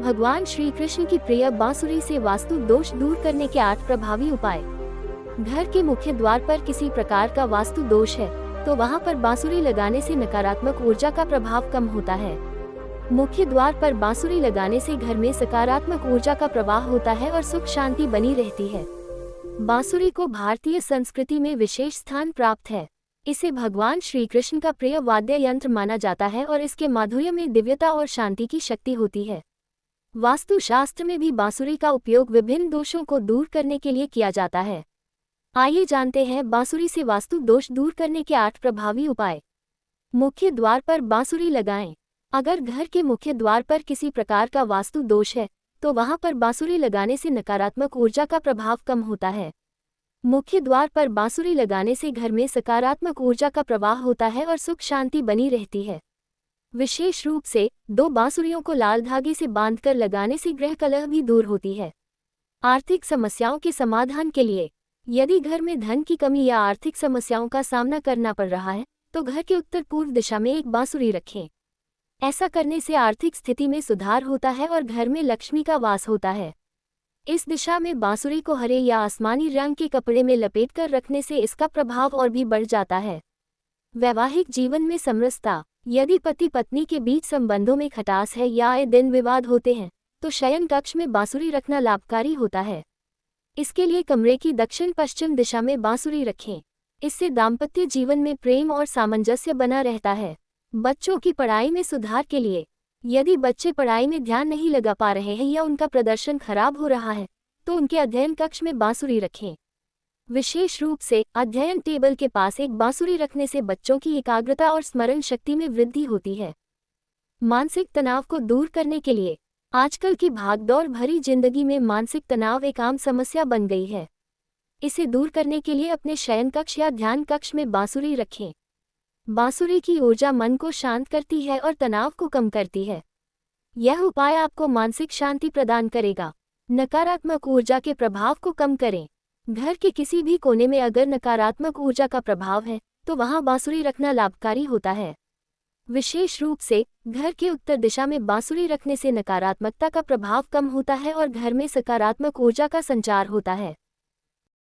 भगवान श्री कृष्ण की प्रिय बांसुरी से वास्तु दोष दूर करने के 8 प्रभावी उपाय। घर के मुख्य द्वार पर किसी प्रकार का वास्तु दोष है तो वहां पर बांसुरी लगाने से नकारात्मक ऊर्जा का प्रभाव कम होता है। मुख्य द्वार पर बांसुरी लगाने से घर में सकारात्मक ऊर्जा का प्रवाह होता है और सुख शांति बनी रहती है। बांसुरी को भारतीय संस्कृति में विशेष स्थान प्राप्त है। इसे भगवान श्री कृष्ण का प्रिय वाद्य यंत्र माना जाता है और इसके माधुर्य में दिव्यता और शांति की शक्ति होती है। वास्तु शास्त्र में भी बांसुरी का उपयोग विभिन्न दोषों को दूर करने के लिए किया जाता है। आइए जानते हैं बांसुरी से वास्तु दोष दूर करने के 8 प्रभावी उपाय। मुख्य द्वार पर बांसुरी लगाएं। अगर घर के मुख्य द्वार पर किसी प्रकार का वास्तु दोष है तो वहां पर बांसुरी लगाने से नकारात्मक ऊर्जा का प्रभाव कम होता है। मुख्य द्वार पर बांसुरी लगाने से घर में सकारात्मक ऊर्जा का प्रवाह होता है और सुख शांति बनी रहती है। विशेष रूप से 2 बांसुरियों को लाल धागे से बांधकर लगाने से गृह कलह भी दूर होती है। आर्थिक समस्याओं के समाधान के लिए, यदि घर में धन की कमी या आर्थिक समस्याओं का सामना करना पड़ रहा है तो घर के उत्तर पूर्व दिशा में एक बांसुरी रखें। ऐसा करने से आर्थिक स्थिति में सुधार होता है और घर में लक्ष्मी का वास होता है। इस दिशा में बांसुरी को हरे या आसमानी रंग के कपड़े में लपेटकर रखने से इसका प्रभाव और भी बढ़ जाता है। वैवाहिक जीवन में समरसता, यदि पति पत्नी के बीच संबंधों में खटास है या आए दिन विवाद होते हैं तो शयन कक्ष में बांसुरी रखना लाभकारी होता है। इसके लिए कमरे की दक्षिण पश्चिम दिशा में बांसुरी रखें। इससे दाम्पत्य जीवन में प्रेम और सामंजस्य बना रहता है। बच्चों की पढ़ाई में सुधार के लिए, यदि बच्चे पढ़ाई में ध्यान नहीं लगा पा रहे हैं या उनका प्रदर्शन खराब हो रहा है तो उनके अध्ययन कक्ष में बांसुरी रखें। विशेष रूप से अध्ययन टेबल के पास एक बांसुरी रखने से बच्चों की एकाग्रता और स्मरण शक्ति में वृद्धि होती है। मानसिक तनाव को दूर करने के लिए, आजकल की भागदौड़ भरी जिंदगी में मानसिक तनाव एक आम समस्या बन गई है। इसे दूर करने के लिए अपने शयन कक्ष या ध्यान कक्ष में बांसुरी रखें। बांसुरी की ऊर्जा मन को शांत करती है और तनाव को कम करती है। यह उपाय आपको मानसिक शांति प्रदान करेगा। नकारात्मक ऊर्जा के प्रभाव को कम करें। घर के किसी भी कोने में अगर नकारात्मक ऊर्जा का प्रभाव है तो वहां बांसुरी रखना लाभकारी होता है। विशेष रूप से घर के उत्तर दिशा में बांसुरी रखने से नकारात्मकता का प्रभाव कम होता है और घर में सकारात्मक ऊर्जा का संचार होता है।